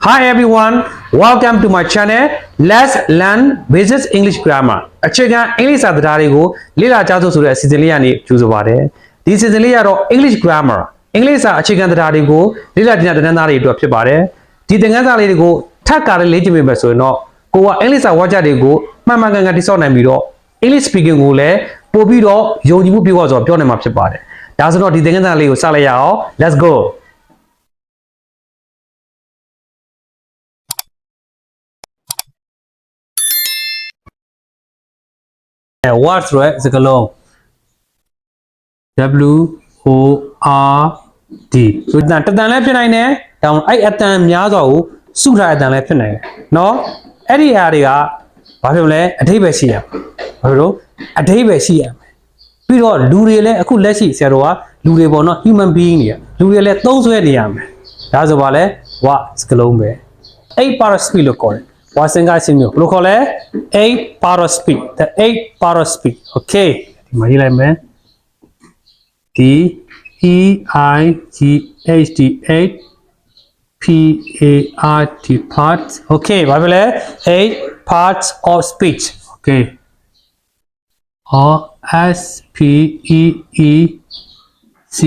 Hi everyone, welcome to my channel. Let's learn basic English grammar. အခြေခံ English စာသားတွေကိုလေ့လာကြစို့ဆိုတဲ့အစီအစဉ်လေးကနေကြိုဆိုပါရစေ။ဒီအစီအစဉ်လေးကတော့ English grammar, English စာအခြေခံတရားတွေကိုလေ့လာတင်တဲ့သင်တန်းသားတွေအတွက်ဖြစ်ပါတယ်။ဒီသင်ခန်းစာလေးတွေကိုထပ်ကားလေးလေ့ကျင့်မိမယ်ဆိုရင်တော့ကိုက English စာဝါကျတွေကိုမှန်မှန်ကန်ကန်တိစောက်နိုင်ပြီးတော့ English speaking ကိုလည်းပို့ပြီးတော့ယုံကြည်မှုပြည့်ဝစွာပြောနိုင်မှာဖြစ်ပါတယ်။ဒါဆိုတော့ဒီသင်ခန်းစာလေးကိုစလိုက်ရအောင် Let's go. What ဆိုတဲ့စကားလုံး W O R D ဆိုတော့တန်လည်းဖြစ်နိုင်တယ်တောင်အဲ့အတန်များစွာကိုစုထားတဲ့အတန်လည်းဖြစ်နိုင်တယ်เนาะအဲ့ဒီဟာတွေကဘာဖြစ်မလဲအဓိပ္ပာယ်ရှိရဘာလို့အဓိပ္ပာယ်ရှိရပြီးတော့လူတွေလည်းအခုလက်ရှိဆရာတော်ကလူတွေပေါ့เนาะ human being တွေလူတွေလည်းသုံးဆွဲနေရမယ်ဒါဆိုပါလဲ what စကားလုံးပဲ8 paraspeed လို့ခေါ်တယ်ဝါစင်ကချင်းမျိုးဘယ်လိုခေါ်လဲ 8 paraspeed the 8 paraspeed okay ဒီမှာရေးလိုက်မယ် D E I G H T 8 P A R T parts okay ဘာဖြစ်လဲ 8 parts of speech okay or S P E E C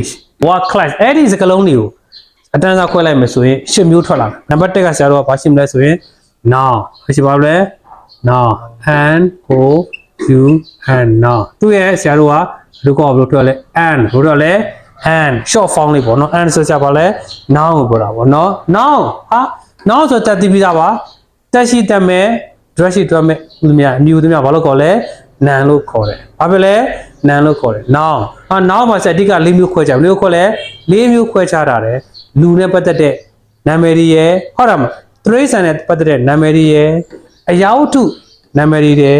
H what class အဲ့ဒီစကားလုံးတွေကိုအတန်းစားခွဲလိုက်မယ်ဆိုရင်10မျိုးထွက်လာမယ်နံပါတ်1ကဆရာတော်ကဘာရှင်းမလဲဆိုရင်now ဖြစ်ပါလဲ now N O U N now သူ့ရဲ့ဆရာတို့ကလူကောဘယ်လိုထွက်လဲ N ဘယ်လိုထွက်လဲ N short form လေးပေါ့နော် N ဆိုဆရာပါလဲ now ကိုပြောတာပေါ့နော် now ဟာ now ဆိုတက်ပြီးသားပါတက်ရှိတက်မဲ့ dress ရှိထွက်မဲ့ဥဒမြအမျိုးသမီးဘာလို့ခေါ်လဲ nan လို့ခေါ်တယ်ဘာဖြစ်လဲ nan လို့ခေါ်တယ် now ဟာ now မှာစက်တိက၄မျိုးခွဲခြားဘယ်လိုခေါ်လဲ၄မျိုးခွဲခြားတာတယ်လူနဲ့ပတ်သက်တဲ့နာမည်တွေရယ်ဟုတ်တယ်မလားတရိษံနဲ့ပတ်သက်တဲ့နာမည်တွေရယ်အရာဝတ္ထုနာမည်တွေရယ်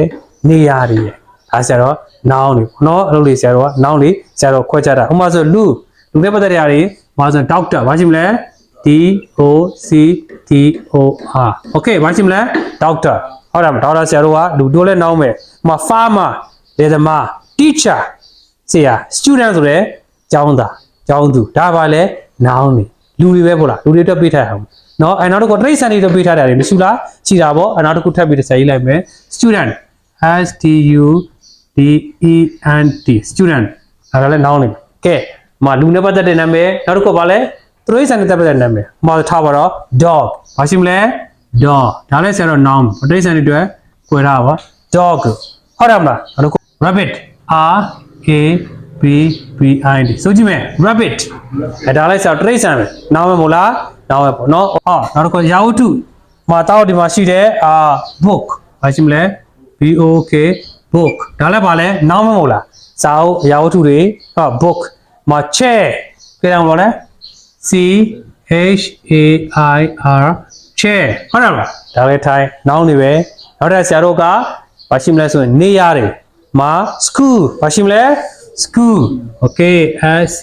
နေရာတွေရယ်ဒါဆရာတော့ noun တွေเนาะအဲ့လိုလေးဆရာတော့ noun လေးဆရာတော့ခွဲခြားတာဥပမာဆိုလူနဲ့ပတ်သက်တဲ့အရာတွေဘာဆို doctor ဘာရှိမလဲ D O C T O R okay ဘာရှိမလဲ doctor ဟုတ်တယ်မလား doctor ဆရာတို့ကလူတို့လဲ noun ပဲဥပမာ farmer လယ်သမား teacher ဆရာ student ဆိုတဲ့ကျောင်းသားကျောင်းသူဒါပါလဲ noun တွေလူတွေပဲပေါ့လားလူတွေတက်ပေးထားအောင်เนาะအဲ့နောက်တစ်ခုတရိษံတွေတက်ပေးထားတာတွေမရှိလားရှိတာပေါ့အဲ့နောက်တစ်ခုထပ်ပြီးတစ်ဆက်ရေးလိုက်မယ် student S T U D E N T student ဒါလည်း noun နေကဲမလူနဲ့ပတ်သက်တဲ့နာမည်နောက်တစ်ခုပါလဲတရိษံနဲ့ပတ်သက်တဲ့နာမည်မထားပါတော့ dog ဘာရှိမလဲ dog ဒါလည်းဆရာတော့ noun တရိษံတွေအတွက်ခွဲထားပါ dog ဟုတ်တယ်မလားနောက်တစ်ခု rabbit R A B B I D ဆိုကြည့်မယ် rabbit အဲ့ဒါလည်းဆရာတရိษံပဲ noun ပဲမဟုတ်လားnoun ပဲပေါ့နော်နောက်တစ်ခုရာဝတ္ထုမှာတောက်ဒီမှာရှိတဲ့book ဘာရှိမလဲ B O K book ဒါလည်းပါလဲ noun မဟုတ်လားစာအုပ်အရာဝတ္ထုတွေbook မှာ chair ကြည့်အောင်လို့လဲ C H A I R chair ဟုတ်တယ်မလားဒါလည်းထိုင် noun တွေပဲနောက်တဲ့ဆရာတို့ကဘာရှိမလဲဆိုရင်နေရာတွေမှာ school ဘာရှိမလဲ school okay S C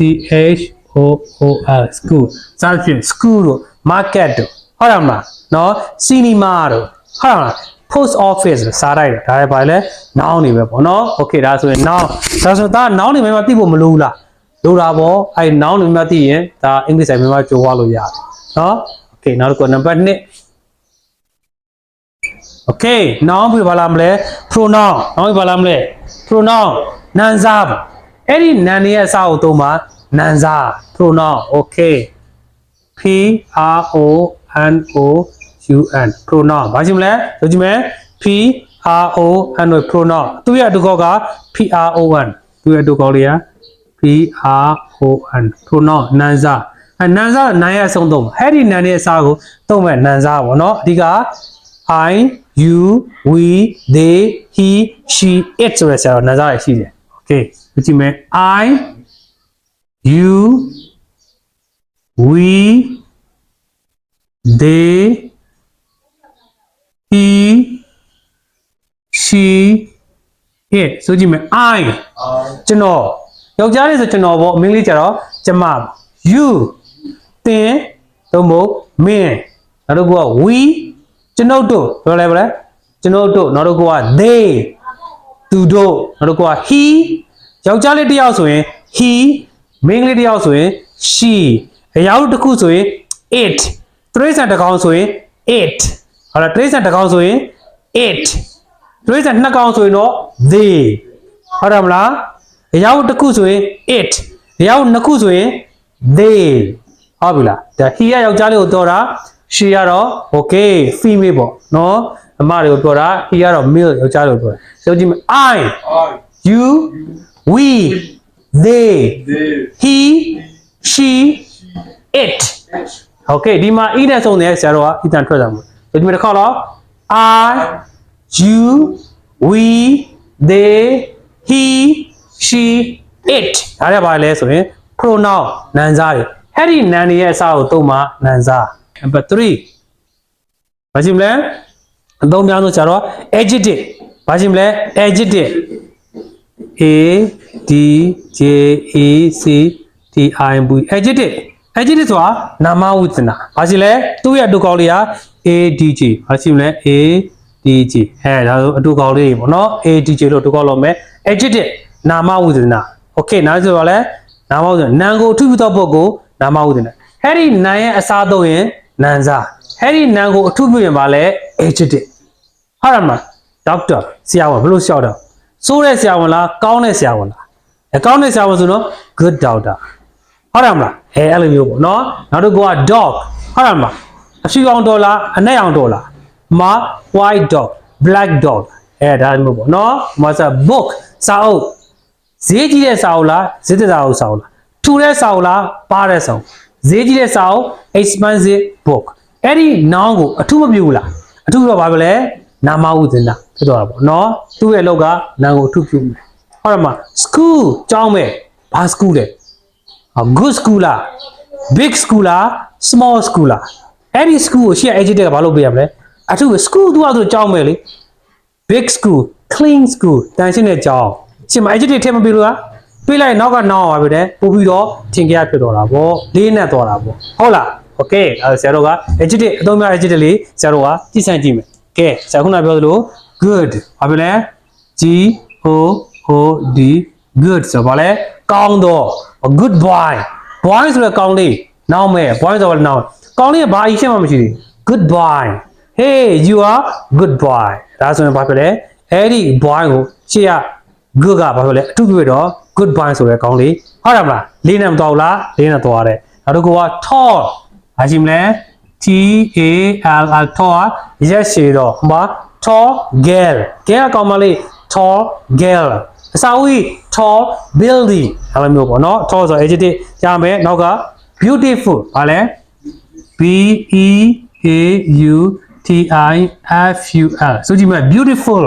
H O O L school စာဖြင့် school တို့ market တို့ဟုတ်တယ်မလားနော် cinema တို့ဟုတ်တယ်မလား post office စားလိုက်တယ်ဒါလည်းပါလဲ noun တွေပဲပေါ့နော် okay ဒါဆိုရင် noun ဒါဆိုတော့ noun တွေမှသိဖို့မလိုဘူးလားလိုတာပေါ့အဲ့ noun တွေမှသိရင်ဒါ English ဆိုင်မှာကြော်ဝလို့ရတယ်နော် okay နောက်တစ်ခု number 2 okay noun ပြပါလားမလဲ pronoun noun ပြပါလားမလဲ pronoun နာမ်စားပါအဲ့ဒီနာမ်ရဲ့အစအုပ်သုံးပါနာမ်စား pronoun okay P R O N O U N pronoun ဘာရှိမလဲဆိုကြည့်မယ် P R O N O pronoun သူရဲ့အတူကောက P R O N သူရဲ့အတူကောလေးက P R O N pronoun နာမ်စားနာမ်စားနာမ်ရဲ့အဆုံးသုံးပါအဲ့ဒီနာမ်ရဲ့အစကိုသုံးမဲ့နာမ်စားပေါ့နော်အဓိက I you we they he she it ဆိုတဲ့ဆရာတော်နာမ်စားရရှိတယ် okay ကြည့်မယ် I you we they he she it ဆိုကြည့်မယ် I ကျွန်တော်ယောက်ျားလေးဆိုကျွန်တော်ပေါ့အမင်းလေးကျတော့ကျမ you သင်သို့မဟုတ်မင်းနောက်တစ်ခုက we ကျွန်ုပ်တို့ပြောလဲဗလဲကျွန်ုပ်တို့နောက်တစ်ခုက they သူတို့နောက်တစ်ခုက he ယောက်ျားလေးတစ်ယောက်ဆိုရင် he မိန်းကလေးတစ်ယောက်ဆိုရင် she အရာတစ်ခုဆိုရင် it trace and account so in 8 or trace and account so in 8 trace and account so in no they haramla yaw taku so in 8 yaw naku so in they habula da he ya yaw ja le ko to da she ya ro okay female po no ama le ko to da he ya ro male yaw ja le ko to so ji I you we they he she it okayဒီမှာ e နဲ့ဆုံးတဲ့ဆရာတော်ကအီတန်ထွက်တာမို့ဒီမှာတစ်ခါတော့ I you we they he she it ဒါလည်းပါလဲဆိုရင် pronoun နာမ်စားတွေအဲ့ဒီနာမ်တွေရဲ့အစားကိုသုံးမှာနာမ်စား number 3ဘာကြည့်မလဲအသုံးများဆုံးဆရာတော် adjective ဘာကြည့်မလဲ adjective a d j e c t i m v adjective adjective ဆိုတာနာမဝိသနာဘာရှိလဲသူ့ရဲ့အတူကောင်းလေးက adj ဘာရှိမလဲ adj ဒါဆိုအတူကောင်းလေးပေါ့နော် adj လို့အတူကောင်းလို့မယ် adjective နာမဝိသနာ okay နားဆိုတော့လဲနာမဝိသနာနာမ်ကိုအထူးပြုသောပုဂ္ဂိုလ်နာမဝိသနာအဲ့ဒီနာမ်ရဲ့အစားသုံးရင်နာမ်စားအဲ့ဒီနာမ်ကိုအထူးပြုရင်ပါလဲ adjective ဟုတ်တယ်မလား doctor ဆရာဝန်ဘယ်လိုလျှောက်တော့ဆိုးတဲ့ဆရာဝန်လားကောင်းတဲ့ဆရာဝန်လားကောင်းတဲ့ဆရာဝန်ဆိုတော့ good doctor ဟုတ်တယ်မလားအဲ့လိုမျိုးပေါ့နော်နောက်တစ်ခုက dog ဟုတ်တယ်မလားအဖြူအောင်တော်လားအနက်အောင်တော်လားမ white dog black dog ဒါမျိုးပေါ့နော်မဆာ book စာအုပ်ဈေးကြီးတဲ့စာအုပ်လားဈေးသက်စာအုပ်လားထူတဲ့စာအုပ်လားပါတဲ့စာအုပ်ဈေးကြီးတဲ့စာအုပ် expensive book အဲ့ဒီ noun ကိုအထူးမပြုဘူးလားအထူးတော့ဘာပဲလဲနာမဝိသနာဖြစ်သွားတာပေါ့နော်သူ့ရဲ့အလုပ်ကနာမ်ကိုအထူးပြုမယ်ဟုတ်တယ်မလား school ကျောင်းပဲဘာ school လဲgood school လား big school လား small school လားအဲ့ဒီ school ကိုရှေ့ adjective ကဘာလို့ပေးရမလဲအထူးပဲ school သူကဆိုကျောင်းပဲလေ big school clean school တန်ရှင်းတဲ့ကျောင်းရှေ့မှာ adjective ထည့်မပေးလို့လားပေးလိုက်နောက်ကနောင်ပါပဲတဲ့ပို့ပြီးတော့ထင်ကြရဖြစ်တော့တာပေါ့လေးနဲ့သွားတာပေါ့ဟုတ်လား okay ဆရာတို့က adjective အသုံးများ adjective လေးဆရာတို့ကကြည့်ဆိုင်ကြည့်မယ်ကဲဆရာခုနပြောသလို good ဘာဖြစ်လဲ g o o d good ဆိုပါလဲကောင်းတော့ good boy boy ဆိုတဲ့ကောင်းလေးနောင်မဲ့ boy ဆိုတော့နောင်ကောင်းလေးကဘာအရှင်းမှမရှိဘူး good boy hey you are good boy ဒါဆိုရင်ဘာဖြစ်လဲအဲ့ဒီ boy ကိုရှေ့က good ကဘာဖြစ်လဲအထူးပြုတော့ good boy ဆိုတဲ့ကောင်းလေးဟုတ်တယ်မလားလေးနဲ့မတော်ဘူးလားလေးနဲ့တော်ရတယ်နောက်တစ်ခုက tall ဘာရှိမလဲ t a l l tall ရက်ရှည်တော့ဟိုမှာ tall girl ကောင်မလေး tall girl အစာဦး tall building အဲ့လိုမျိုးပေါ့နော် tall ဆို adjective ရမယ်နောက်က beautiful ဗာလဲ b e a u t i f u l ဆိုကြည့်မယ် beautiful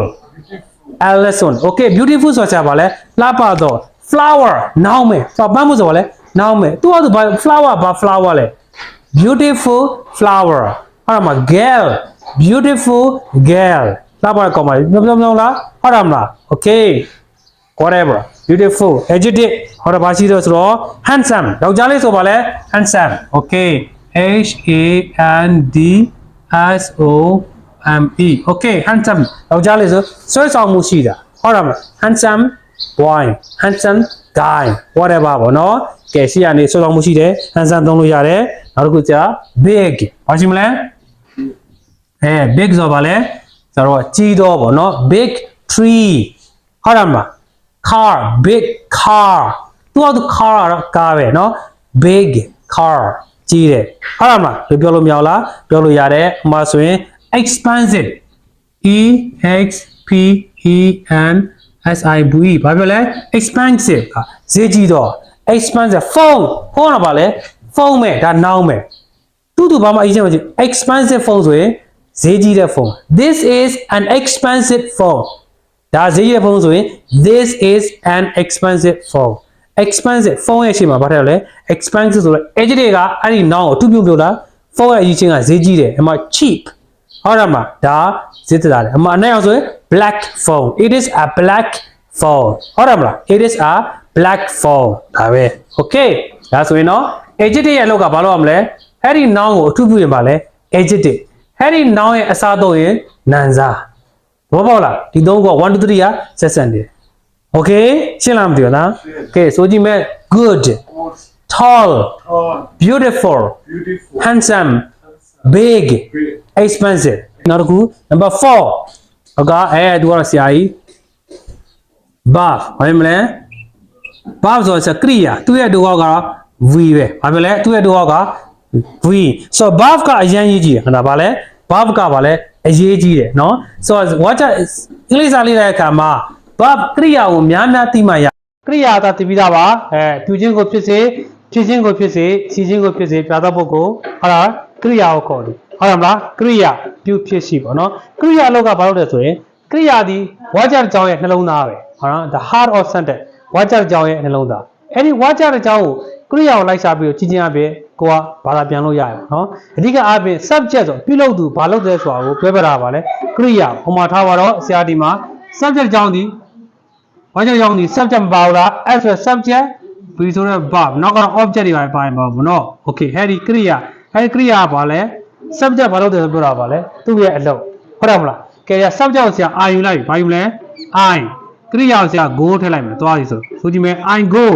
Alison okay beautiful ဆိုတာဗာလဲလှပတော့ flower နောင်မယ်ပန်းမှုဆိုဗာလဲနောင်မယ်သူကဆိုဗာ flower ဘာ flower လဲ beautiful flower ဟုတ်တယ်မလား girl beautiful girl လှပကောင်မလေးပြောလားဟုတ်တယ်မလား okay whatever beautiful adjective ဟောတာဘာရှိတော့ဆိုတော့ handsome ယောက်ျားလေးဆိုပါလဲ handsome okay h a n d s o m e okay handsome ယောက်ျားလေးဆိုဆွဲဆောင်မှုရှိတာဟုတ်တယ်မလား handsome boy handsome guy whatever ပေါ့နော်ကဲရှိရနေဆွဲဆောင်မှုရှိတယ် handsome သုံးလို့ရတယ်နောက်တစ်ခုကြာ big ဘာရှိမလဲbig ဆိုပါလဲဆိုတော့ကြီးတော့ပေါ့နော် big tree ဟုတ်တယ်မလားcar big car သူက car ကတော့ကားပဲเนาะ big car ကြီးတယ်ဟုတ်လားမလားပြောလို့မရဘူးလားပြောလို့ရတယ်ဟိုမှာဆိုရင် expensive e x p e n s i v e ဘာပြောလဲ expensive ဈေးကြီးတော့ expensive phone ဟောတာပါလဲ phone ပဲဒါ noun ပဲတူဘာမှအရင်က expensive phone ဆိုရင်ဈေးကြီးတဲ့ phone this is an expensive phoneဒါဈေးကြီးတဲ့ဖုန်းဆိုရင် this is an expensive phone expensive phone ရဲ့အချိန်မှာဘာထည့်ရလဲ expensive ဆိုတော့ adjective ကအဲ့ဒီ noun ကိုအထူးပြုလို့လား phone ရဲ့အချင်းကဈေးကြီးတယ်အမှ cheap ဟုတ်တယ်မလားဒါဈေးသက်သာတယ်အမှအနိုင်အောင်ဆိုရင် black phone it is a black phone ဟုတ်တယ်မလား it is a black phone ဒါပဲ okay ဒါဆိုရင်တော့ adjective ရဲ့အလုပ်ကဘာလုပ်ရမလဲအဲ့ဒီ noun ကိုအထူးပြုရင်ပါလဲ adjective အဲ့ဒီ noun ရဲ့အစားတော့ရင်နာမ်စားဘောပေါက်လားဒီသုံးခု1 2 3ကဆက်ဆံတယ် okay ရှင်းလားမသိဘူးလား okay ဆိုကြည့်မယ် good tall beautiful handsome big expensive နောက်တစ်ခု number 4ဟုတ်ကသူကတော့ဆရာကြီး buff ဘာဖြစ်မလဲ buff ဆိုတော့ကရိယာသူ့ရဲ့ဒုက္ခက v ပဲဘာဖြစ်လဲသူ့ရဲ့ဒုက္ခက v ဆိုတော့ buff ကအရင်ရေးကြည့်တယ်ဟုတ်လားဗာလဲ buff ကဗာလဲအရေးကြီးတယ်เนาะဆိုတော့ watch အင်္ဂလိပ်စာလေးတဲ့အခါမှာ buff ကရိယာကိုများများသိမှရကရိယာသာသိပြီးသားပါပြုခြင်းကိုဖြစ်စေဖြစ်ခြင်းကိုဖြစ်စေစီခြင်းကိုဖြစ်စေပြသောပုဂ္ဂိုလ်ဟုတ်လားကရိယာကိုခေါ်တယ်ဟုတ်လားမလားကရိယာပြုဖြစ်ရှိပေါ့နော်ကရိယာအလောက်ကဘာလို့လဲဆိုရင်ကရိယာဒီ watch အကြောင်းရဲ့နှလုံးသားပဲဟုတ်လား the heart of sentence watch အကြောင်းရဲ့နှလုံးသားအဲ့ဒီ watch အကြောင်းကိုကရိယာကိုလိုက်ရှာပြီးတော့ကြည်ချင်းအပြင်ကိုကဘာသာပြန်လို့ရရပါနော်အဓိကအားဖြင့် subject ဆိုပြုလုပ်သူဘာလုပ်တယ်ဆိုတာကိုပြောပြတာပါလေကရိယာဟိုမှာထားပါတော့ဆရာဒီမှာ subject အကြောင်းဒီဘာကြောင့်ရောက်နေ subject မပါဘူးလား as a subject ပြီးဆိုတော့ verb နောက်ကတော့ object တွေပါရင်ပါဘူးနော် okay အဲ့ဒီကရိယာကဘာလဲ subject ဘာလို့တယ်ပြောတာပါလဲသူ့ရဲ့အလုပ်ဟုတ်တယ်မလားကဲရ subject ကိုဆရာ I ယူလိုက်ပြီဘာယူမလဲ I ကရိယာကိုဆရာ go ထည့်လိုက်မယ်သွားပြီဆိုကြည့်မယ် I go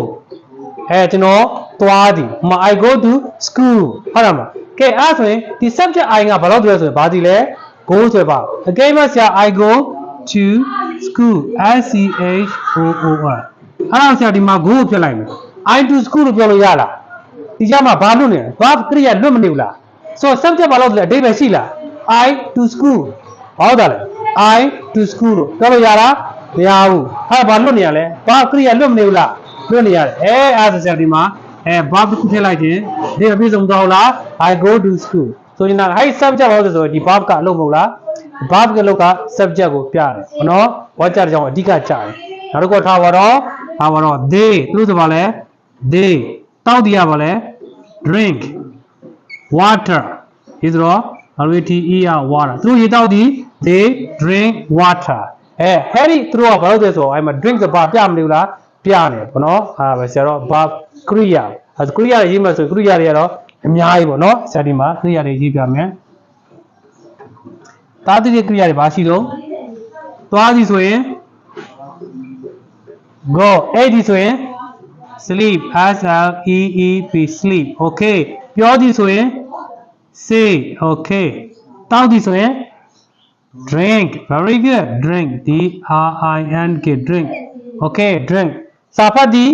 ကျွန်တော်သွားသည်ဟို I go to school ဟုတ်တယ်မလားကဲအဲ့ဆိုရင်ဒီ subject I ကဘာလို့တယ်ဆိုရင်ဘာဒီလဲ go ဆိုပါ again မှာဆရာ I go to school S C H O O R အဲ့ဒါဆရာဒီမှာ go ကိုဖြတ်လိုက်မယ် I to school လို့ပြောလို့ရလားဒီကြမှာဘာလွတ်နေလဲဘာကရိယာလွတ်မနေဘူးလားဆိုတော့ subject ဘာလို့လဲအဓိပ္ပာယ်ရှိလား I to school ဘာလို့လဲ I to school လို့ပြောလို့ရလားမရဘူးအဲ့ဘာလွတ်နေရလဲဘာကရိယာလွတ်မနေဘူးလားလွတ်နေရတယ်အဲ့ဒါဆရာဒီမှာဘာတစ်ခုထည့်လိုက်ခြင်းဒီအပြည့်စုံသွားလား I go to school ဆိုရင်အဲ့ subject ဘာလို့ဆိုဒီ verb ကအလုပ်မဟုတ်လား verb ကလုပ်က subject ကိုပြတယ်နော် watch အကြောင်းအဓိကကြားတယ်နောက်တစ်ခုထားပါတော့ they သူတို့ဆိုပါလဲ they တောက်တည်ရပါလဲ drink water ဒီဆိုတော့ water water သူတို့ရေတောက်တည် they drink water ဟဲ့ဒီသူတို့ကဘာလို့လဲဆိုတော့အဲ့မှာ drink ဆိုပါပြမလို့လားပြနေပေါ့နော်ပဲဆရာတော့ verb ကရိယာကရိယာရေးမှဆိုကရိယာတွေကတော့အများကြီးပေါ့နော်ဆရာဒီမှာကရိယာတွေရေးပြမယ်တာတိကရိယာတွေဘာရှိတော့သွားသည်ဆိုရင် go အဲ့ဒီဆိုရင် sleep S L E E P sleep okay ပြောသည်ဆိုရင် say okay တောက်သည်ဆိုရင် drink very good drink D R I N K drink okay drink စာဖတ်သည်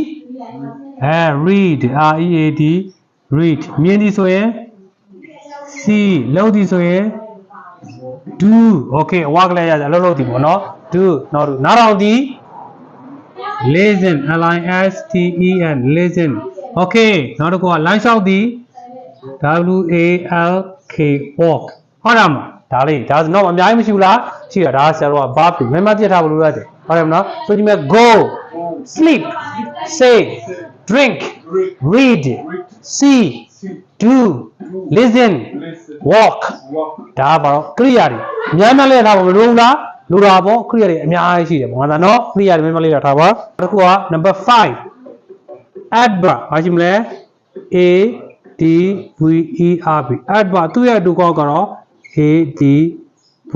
read R E A D read မြင်သည်ဆိုရင် see လုပ်သည်ဆိုရင် do okay အဝါကလေးရတယ်အလုပ်လုပ်သည်ပေါ့နော် do နောက်နားထောင်သည် listen L I S T E N listen okay နောက်တစ်ခုက line လျှောက်သည် W A L K walk ဟုတ်တယ်မလားဒါလေးဒါဆိုတော့အများကြီးမရှိဘူးလားရှိတာဒါဆရာတို့က verb တွေမြန်မာပြထားဖို့လိုရတယ်ဟုတ်တယ်မလားဆိုဒီမဲ့ go sleep say drink read see do listen walk ဒါပါတော့ကရိယာတွေအများများလေးထားဖို့မလိုဘူးလားလိုတာပေါ့ကရိယာတွေအများကြီးရှိတယ်ပေါ့ငါသာနော်ကရိယာတွေများများလေးထားပါတစ်ခုက number 5 adverb ဘာရှိမလဲ A D V E R B adverb သူ့ရဲ့အတူကောက်ကတော့ A D V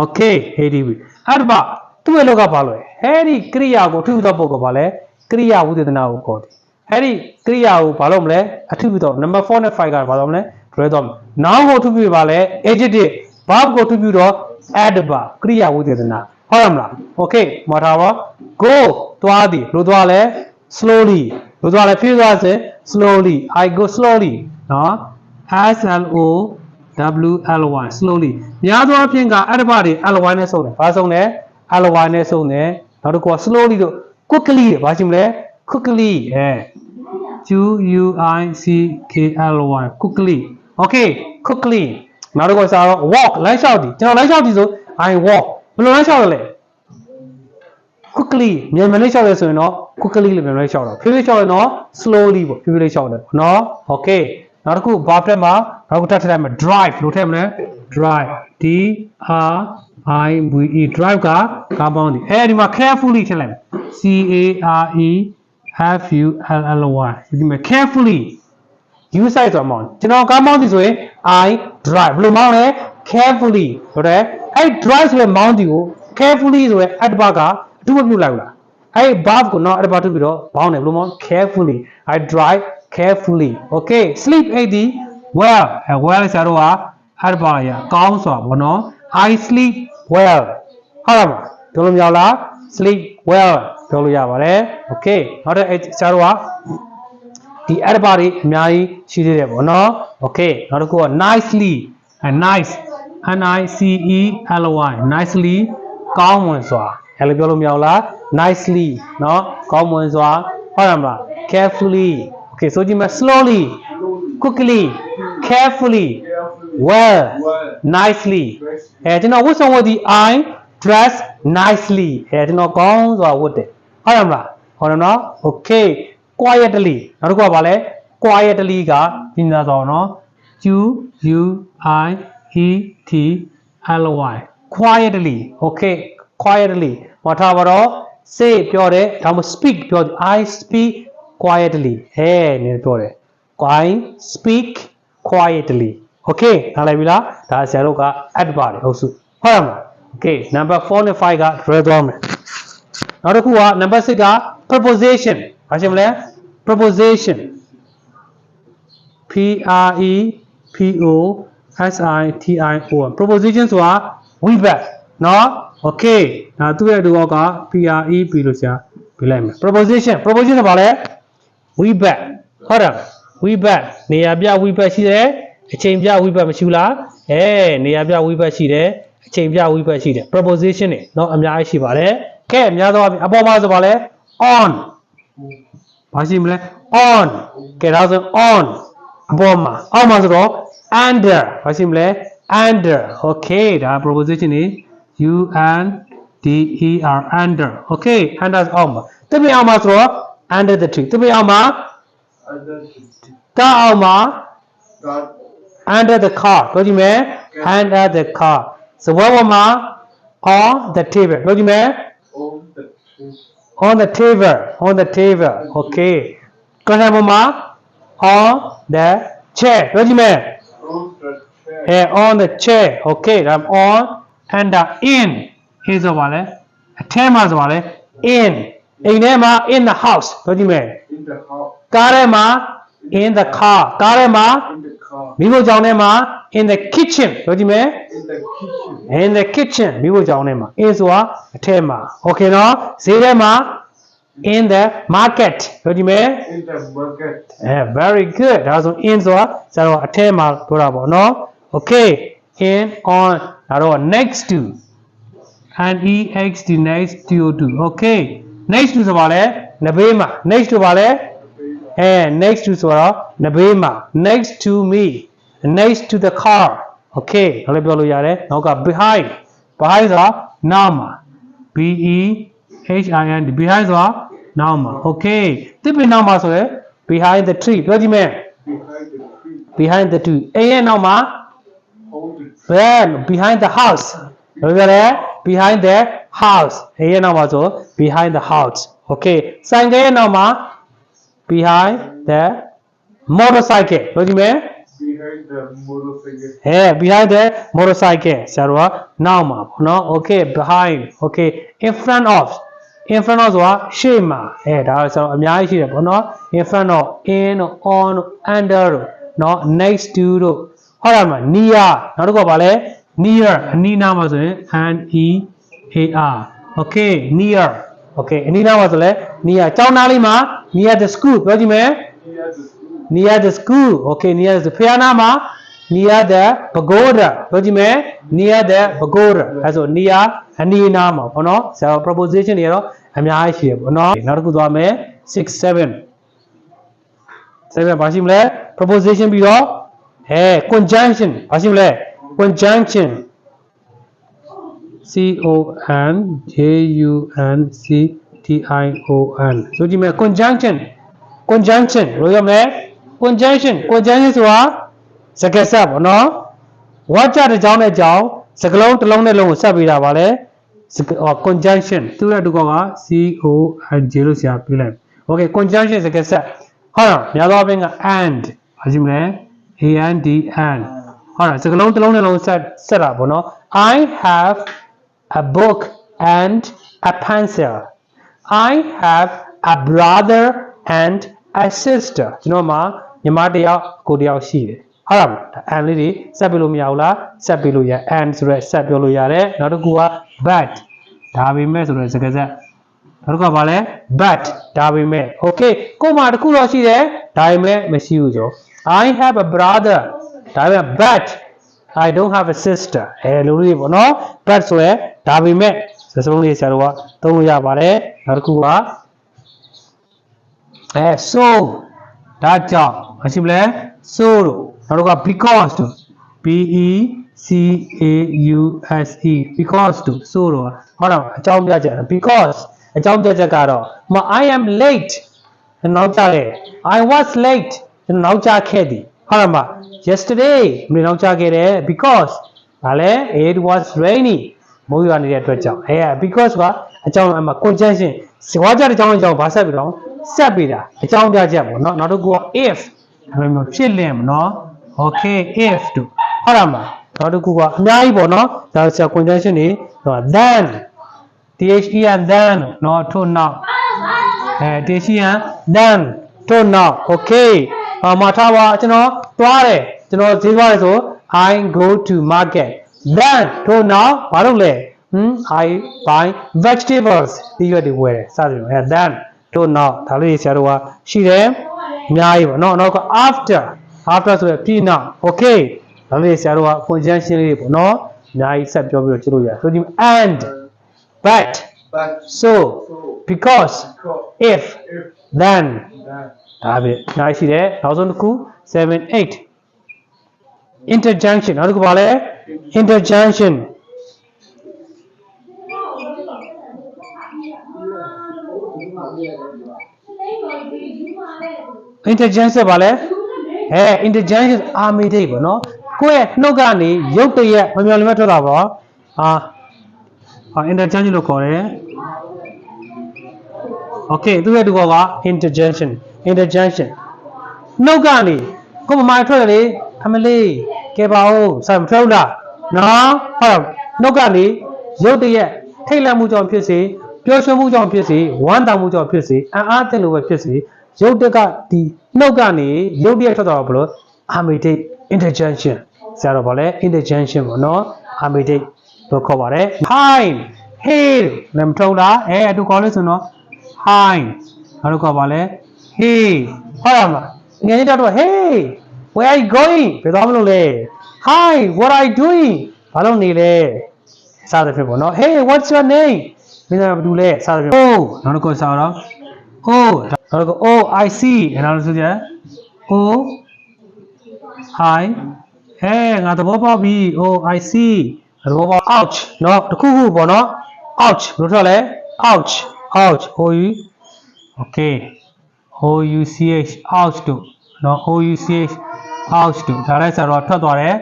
okay A D V adverb သူ့ရဲ့လောက်ကဘာလို့လဲဟဲ့ဒီကရိယာကိုအထူးသောပုဂ္ဂိုလ်ဘာလဲကရိယာဝိသေသနာကိုခေါ်တယ်ဟဲ့ဒီကရိယာကိုဘာလို့မလဲအထူးသော number 4 နဲ့ 5ကဘာလို့မလဲ တွဲတော့ noun ကိုအထူးပြုပါလဲ adjective verb ကိုအထူးပြုတော့ adverb ကရိယာဝိသေသနာဟုတ်ရမလား okay မှာထားပါ go သွားသည်လို့သွားလဲ slowly လို့သွားလဲဖြည်းသွားစေ slowly I go slowly နော် S L O W L Y slowly များသောအားဖြင့်က adverb တွေ ly နဲ့ဆုံးတယ်ဘာဆုံးလဲ ly နဲ့ဆုံးတယ်နောက်တစ်ခုက slowly တို့ quickly ဘာရှိမလဲ quickly Q U I C K L Y quickly okay quickly နောက်တစ်ခုစားတော့ walk လမ်းလျှောက်သည်ကျွန်တော်လမ်းလျှောက်သည်ဆို I walk ဘယ်လိုလမ်းလျှောက်ရလဲ quickly မြန်မြန်လေးလျှောက်ရဆိုရင်တော့ quickly လို့မြန်မြန်လေးလျှောက်တော့ဖြည်းဖြည်းလျှောက်ရင်တော့ slowly ပေါ့ဖြည်းဖြည်းလေးလျှောက်တယ်နော် okay နောက်တစ်ခု verb ထဲမှာနောက်တစ်ခုထပ်ထည့်လိုက်မယ် drive လို့ထည့်မလဲ drive D R I V E drive ကကားပေါင်းသည်အဲဒီမှာ carefully ထည့်လိုက်မယ် C A R E F U L L Y ဒီမှာ carefully use size ဆိုတော့ကျွန်တော်ကားမောင်းသည်ဆိုရင် I drive ဘယ်လိုမောင်းလဲ carefully ဟုတ်တယ်အဲ့ drive ဆိုတဲ့မောင်းသည်ကို carefully ဆိုတဲ့ adverb ကအတူမပြုတ်လိုက်ဘူးလားအဲ့ verb ကိုတော့ adverb တူပြီးတော့ဘောင်းတယ်ဘယ်လိုမောင်း carefully I drive carefully okay sleep 8သည် well well ဆရာတို့က အဲ့ပါရကောင်းစွာပေါ့နော် I sleep well ဟုတ်လားပြောလို့မရလား sleep well ပြောလို့ရပါတယ် okay နောက်တစ်ဆရာတို့ကဒီအဲ့ပါတွေအများကြီးရှိသေးတယ်ပေါ့နော် okay နောက်တစ်ခုက nicely nice n i c e l y nicely ကောင်းမွန်စွာအဲ့လိုပြောလို့မရလား nicely เนาะကောင်းမွန်စွာဟုတ်လားမလား carefully okay ဆိုကြည့်မယ် slowly quickly carefully well nicely ကျွန်တော်ဝတ်ဆောင်ဝတ်ဒီ I dress nicely ကျွန်တော်ကောင်းစွာဝတ်တယ်ဟုတ်လားမလားဟုတ်တယ်နော် okay quietly နောက်တစ်ခုကဘာလဲ quietly ကပြင်းသားစွာเนาะ Q U I E T L Y quietly okay quietly ဟောထားပါတော့ say ပြောတယ်ဒါမှ speak ပြောတယ် I speak quietly နေပြောတယ် I speak quietly okay နားလည်ပြီလားဒါဆရာတို့က add ပါတယ်ဟုတ်စုဟုတ်လားမလား okay number 4 နဲ့ 5က draw သွားမယ်နောက်တစ်ခုက number 6က preposition ဘာရှင်းမလဲ preposition P R E P O S I T I O preposition ဆိုတာ we back เนาะ okay ဒါသူ့ရဲ့တူက P R E P လို့ဆရာပြလိုက်မယ် preposition ကဘာလဲ we back ဟုတ်တယ် we back နေရာပြ we back ရှိတယ်အချိန်ပြ we back မရှိဘူးလားနေရာပြ we back ရှိတယ်အချိန်ပြ we back ရှိတယ် preposition တွေเนาะအများကြီးရှိပါတယ်ကဲအများသောအပေါ်မှာဆိုပါလဲ on ဘာရှိမလဲ on ကဲဒါဆို on အပေါ်မှာအောက်မှာဆိုတော့ under ဘာရှိမလဲ under okay ဒါ preposition တွေ U N D E R under okay under အောက်မှာတပည့်အောက်မှာဆိုတော့ under the tree တပည့်အောက်မှာတာအောက်မှာ under the car ပြောကြည့်မယ် under the car စဝဲပေါ်မှာ on the table ပြောကြည့်မယ် on the table okay ကဏ္ဍပေါ်မှာ on the chair ပြောကြည့်မယ် on the chair okay ဒါ on and in ဆိုပါလေအထဲမှာဆိုပါလေ in အိမ်ထဲမှာ in the house ပြောကြည့်မယ် in the house ကားထဲမှာ in the car ကားထဲမှာ in the car မိဖို့ကြောင်ထဲမှာ in the kitchen ပြောကြည့်မယ် in the kitchen မိဖို့ကြောင်ထဲမှာ in ဆိုတာအထဲမှာ okay နော်ဈေးထဲမှာ in the market ပြောကြည့်မယ် in the market very good ဒါဆို in ဆိုတာကျတော့အထဲမှာပြောတာပေါ့နော် okay in on ဒါတော့ next to and next to okay next to ဆိုပါလဲနဘေးမှာ next to ပါလဲnext to ဆိုတော့နဘေးမှာ next to me next to the car okay ဒါလည်းပြောလို့ရတယ်နောက်က behind ဆိုတာနောက်မှာ B E H I N D behind ဆိုတာနောက်မှာ okay တစ်ပင်နောက်မှာဆိုရင် behind the tree ပြောကြည့်မယ် behind the tree အိမ်ရဲ့နောက်မှာ behind the house ပြောကြတယ် behind the house အိမ်ရဲ့နောက်မှာဆို behind the house okay ဆိုင်ကရဲ့နောက်မှာ behind the motorcycle ပြောကြည့်မယ် behind the motorcycle behind the motorcycle ဆရာတို့ကနောက်မှာပေါ့နော် okay behind okay in front of ဆိုတာရှေ့မှာဒါဆိုတော့အများကြီးရှိတယ်ပေါ့နော် in front of in on under တို့နော် next to တို့ဟုတ်တယ်မလား near နောက်တစ်ခုကဘာလဲ near အနီးနားမှာဆိုရင် N E A R okay near okay အနီးနားမှာဆိုလဲ near ကျောင်းသားလေးမှာ near the school ပြောကြည့်မယ် near the school okay near the ဖျားနာမှာ near the pagoda ပြောကြည့်မယ် near the pagoda အဲဆို near အနီးနားမှာပေါ့နော်ဆရာ preposition တွေကတော့အများကြီးရှိရပေါ့နော်နောက်တစ်ခုသွားမယ်6 7ဘာရှိမလဲ preposition ပြီးတော့conjunction ဘာရှိမလဲ conjunction C O N J U N C T I O N ဆိုကြည့်မယ် conjunction လို့ရမယ် conjunction ဆိုတာစကားဆက်ပေါ့နော်ဝါကြတဲ့ကြောင်းနဲ့ကြောင်းစကလုံးတစ်လုံးနဲ့လုံးကိုဆက်ပေးတာပါလေconjunction သူ့ရဲ့တူကောက C O N J လို့ဆရာပြလိုက် okay conjunction စကားဆက်ဟုတ်လားများသောအားဖြင့်က and ဘာရှိမလဲ A N D and ဟုတ်လားစကလုံးတစ်လုံးနဲ့လုံးဆက်တာပေါ့နော် I have a book and a pencil I have a brother and a sister ကျွန်တော်မှာညီမတစ်ယောက်ကိုတစ်ယောက်ရှိတယ် ဟုတ်လား and လေးတွေဆက်ပြလို့မရဘူးလားဆက်ပြလို့ရ and ဆိုရဲဆက်ပြောလို့ရတယ်နောက်တစ်ခုက but ဒါပေမဲ့ဆိုရဲစကားဆက်နောက်တစ်ခုကဘာလဲ but ဒါပေမဲ့ okay ကိုမှတစ်ခုတော့ရှိတယ်ဒါပေမဲ့မရှိဘူးဆို I have a brother ဒါပေမဲ့ but I don't have a sister လိုလေးပေါ့နော် but ဆိုရဲဒါပေမဲ့စစုံလေးဆရာတို့ကသုံးလို့ရပါတယ်နောက်တစ်ခုကso ဒါကြောင့်မရှိမလဲ so တို့နောက်တစ်ခုက because တို့ b e c a u s e because တို့ so တို့ဟုတ်လားအကြောင်းပြချက် because အကြောင်းပြချက်ကတော့ I am late နောက်ကြတယ် I was late နောက်ကြခဲ့သည်ဟုတ်လားမ yesterday မနေ့နောက်ကြခဲ့တယ် because ဒါလည်း it was rainy မိုးရွာနေတဲ့အတွက်ကြောင့်because ကအကြောင်းအမှ conjunction စကားကြတဲ့အကြောင်းအကြောင်းဘာဆက်ပြီးတော့ဆက်ပြီးတာအကြောင်းပြချက်ပေါ့နော်နောက်တစ်ခုက if ဒါပေမဲ့ဖြစ်လင့်မနော် okay if တို့ဟုတ်လားမနောက်တစ်ခုကအများကြီးပေါ့နော်ဒါဆရာ conjunction တွေဟို then then then နော်ထို့နောက်then ထို့နောက် okay မှာထားပါကျွန်တော်သွားတယ်ကျွန်တော်ဈေးသွားတယ်ဆို I go to market then ထို့နောက်ဘာလုပ်လဲ I buy vegetables ဒီရွက်တွေဝယ်တယ်စသဖြင့်then ထို့နောက်ဒါလေးဆရာတို့ကရှိတယ်အများကြီးပေါ့နော်နောက်က after ဆိုရပြီးနောက် okay ဒါလေးဆရာတို့က conjunction လေးပေါ့နော်အများကြီးဆက်ပြောပြီးတော့ကြည့်လို့ရတယ်ဆိုဒီ and but so because if then ဒါပဲနိုင်ရှိတယ်နောက်ဆုံးတစ်ခု7 8 interjunction နောက်တစ်ခုပါလဲ interjunction interjunction ပါလဲ interjunction အာမေဒိတ်ပေါ့နော်ကိုယ့်ရဲ့နှုတ်ကနေရုပ်တရက်မမျော်လင့်မထွက်တာပေါ့interjunction လို့ခေါ်တယ် okay သူရဲ့တူက interjunction နှုတ်ကနေကိုမမိုင်ထွက်တယ်လေအမလေးကဲပါဦးဆက်မထွက်ဘူးလားနော်ဟုတ်နှုတ်ကနေရုပ်တရက်ထိတ်လန့်မှုကြောင့်ဖြစ်စေပျော်ရွှင်မှုကြောင့်ဖြစ်စေဝမ်းသာမှုကြောင့်ဖြစ်စေအံ့အားသင့်လို့ပဲဖြစ်စေရုပ်တက်ကဒီနှုတ်ကနေရုပ်တရက်ထွက်သွားတော့ဘလို့ immediate interjunction ဆရာတော်ဗောလဲ interjunction ပေါ့နော် immediate လို့ခေါ်ပါတယ် hi hey လည်းမထုတ်လားအတူခေါ်လို့ဆိုတော့ hi နောက်တော့ခေါ်ပါလဲ hey ဟုတ်လားငယ်ကြီးတော့ hey where are you going ဘယ်သွားမလို့လဲ hi what are you doing ဘာလုပ်နေလဲစသဖြင့်ပေါ့နော် hey what's your name မင်းကဘာလုပ်လဲစသဖြင့် oh နောက်တော့ဆောတော့ oh နောက်တော့ oh I see နောက်တော့ဆိုကြ oh hi hey ငါသဘောပေါက်ပြီ oh I see သဘောပေါက် ouch နော်တခုခုပေါ့နော် ouch ဘယ်လိုထွက်လဲ ouch o u okay o u c h ouch တို့နော် o u c h ouch တို့ဒါလည်းဆရာတော်ထွက်သွားတယ်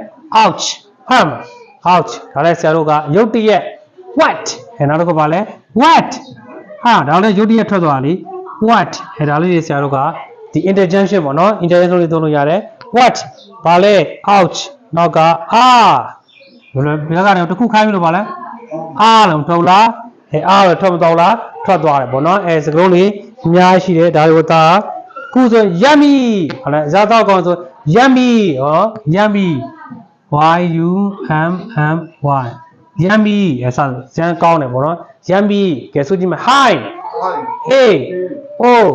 ouch ဟုတ်မှာ ouch ဒါလည်းဆရာတို့ကရုတ်တရက် what နောက်တစ်ခုပါလဲ what ဒါလည်းရုတ်တရက်ထွက်သွားတာလေ what ဒါလေးဆရာတို့ကဒီ interjunction ပေါ့နော် interjunction လေးသုံးလို့ရတယ် what ဘာလဲ ouch နောက်ကဘယ်လိုကနေတစ်ခုခိုင်းပြီးတော့ပါလဲလုံးထုတ်လားတော့ထွက်မတော့လားထွက်သွားတယ်ပေါ့နော်စကလုံးလေးအများရှိတယ်ဒါတွေကိုသာခုဆို yummy ဟုတ်လားဇာတော့ကောင်ဆို yummy ဟော yummy y u m m y yummy ဆန်းကျန်းကောင်းတယ်ပေါ့နော် yummy ကဲဆိုကြည့်မယ် hi hey oh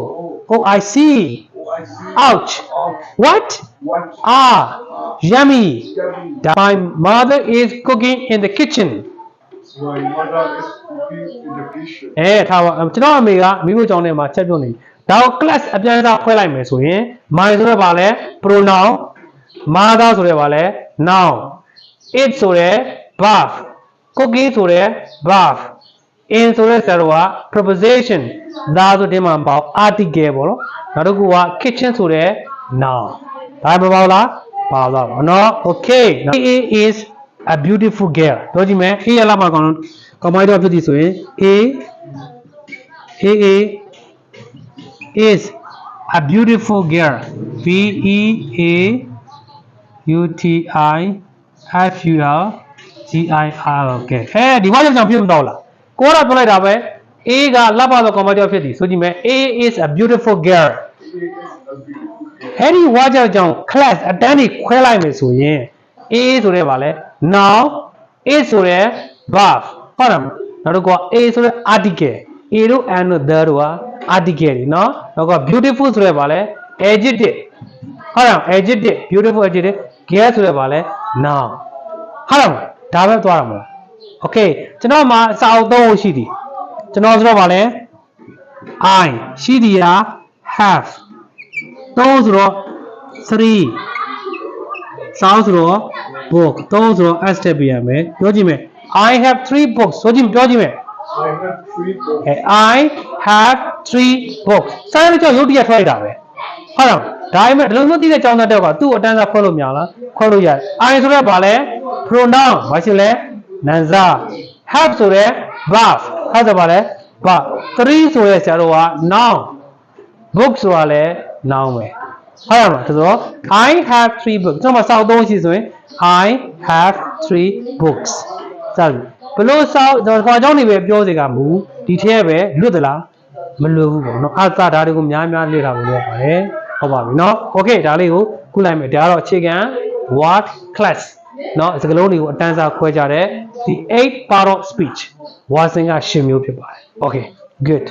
I see ouch what yummy my mother is cooking in the kitchen My mother is cooking in the kitchen. ထားပါကျွန်တော်အမေကမိဖို့ကြောင်းထဲမှာချက်ပြုတ်နေဒါကို class အပြန်စားဖွဲ့လိုက်မယ်ဆိုရင် my ဆိုတော့ဗာလဲ pronoun mother ဆိုရဲဗာလဲ noun it ဆိုရဲ verb cooking ဆိုရဲ verb in ဆိုရဲဆရာတော်က preposition ဒါဆိုဒီမှာပေါ့ article ပေါ့နော်နောက်တစ်ခုက kitchen ဆိုရဲ noun ဒါမပေါ့လားပါတော့နော် okay A is a beautiful girl ပြောကြည့်မယ် A ရလာမှာကောင်မိုက်တော့ဖြစ်သည်ဆိုရင် A is a beautiful girl B E A U T I F U L G I R okay ဒီမှာကြောင့်ဖြစ်မတော့လားကိုကတော့ပြောလိုက်တာပဲ A ကလက်ပါတော့ကောင်မိုက်တော့ဖြစ်သည်ဆိုကြည့်မယ် A is a beautiful girl A is a beautiful girl အဲ့ဒီဝါကြောင့် class အတန်းတွေခွဲလိုက်မယ်ဆိုရင် A ဆိုတဲ့ဗာလဲ noun A ဆိုတဲ့ verb ဟုတ်တယ်မလားနောက်တစ်ခုက A ဆိုတဲ့ article A တို့ and တို့ the တို့က article တွေနော်နောက်က beautiful ဆိုတဲ့ဗာလဲ adjective ဟုတ်တယ် adjective beautiful adjective girl ဆိုတဲ့ဗာလဲ noun ဟုတ်တယ်မလားဒါပဲသွားရမလား okay ကျွန်တော်မှာစာအုပ်သုံးဖို့ရှိသည်ကျွန်တော်ဆိုတော့ဗာလဲ I ရှိသည်က have သုံးဆိုတော့ 3စာအုပ်ဆိုတော့ book သုံးဆိုတော့ s တက်ပြရမယ်ပြောကြည့်မယ် I have 3 books ဆိုကြည့်ပြောကြည့်မယ် I have 3 books. I have 3 books စာရင်းကြောင့်ရုပ်တရက်ထွက်လိုက်တာပဲဟုတ်လားဒါပေမဲ့ဒီလိုမျိုးသိတဲ့ကျောင်းသားတယောက်ကသူ့အတန်းစားခွဲလို့မရလားခွဲလို့ရတယ် I ဆိုတော့ဗာလဲ pronoun ဘာရှိလဲနာမ်စာ have ဆိုတဲ့ verb ဟုတ်တယ်ဗာလဲ verb 3ဆိုတဲ့ဆရာတော်က noun book ဆိုတာလဲ noun ပဲဟုတ်ရမှာဆိုတော့ I have 3 books ကျွန်တော်စာအုပ်သုံးရှိဆိုရင် I have 3 books စသဖြင့်ဘလို့စာအုပ်ကျွန်တော်အကြောင်းနေပဲပြောစေကမူဒီထဲပဲလွတ်သလားမလွတ်ဘူးပေါ့နော်အသာဓာတ်တွေကိုများများလေ့လာဖို့လုပ်ပါတယ်ဟုတ်ပါပြီနော် okay ဒါလေးကိုခုလိုက်မယ်ဒါကတော့အခြေခံ word class နော်စကားလုံးတွေကိုအတန်းစားခွဲကြတဲ့ the 8 part of speech ဝါစင်က10မျိုးဖြစ်ပါတယ် okay good